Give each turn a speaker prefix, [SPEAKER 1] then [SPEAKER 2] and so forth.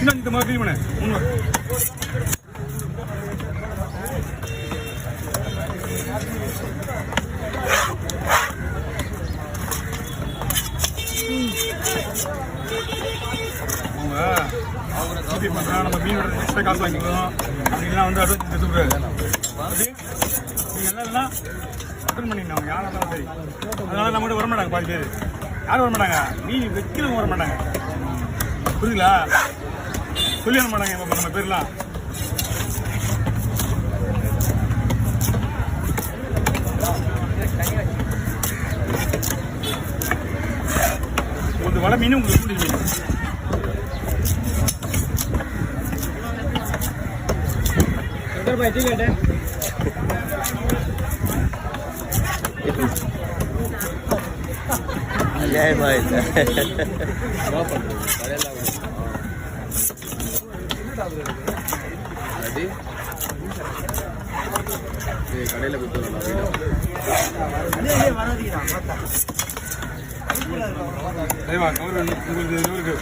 [SPEAKER 1] இன்னும் இந்த மாதிரி க்ளீன் பண்ணு முன்னூறு. நம்ம மீன் எக்ஸ்ட்ரா காசு வாங்கிக்கணும் அப்படின்லாம் வந்து அட்வான்ஸ் கொடுக்குறாரு. நீங்கள் எல்லாம் அட்டன் பண்ணிடணும் யாரும் இருந்தாலும் சரி. அதனால நம்மகிட்ட வரமாட்டாங்க பாதி பேர். யாரும் வரமாட்டாங்க, மீன் வைக்கிறவங்க வரமாட்டாங்க. புரியுதுங்களா? சொல்லி வர மாட்டாங்க இப்போ நம்ம பேர்லாம். உங்களுக்கு வலை மீன் உங்களுக்கு எப்படி மீன்
[SPEAKER 2] जय भाई कड़े
[SPEAKER 1] உங்களுக்கு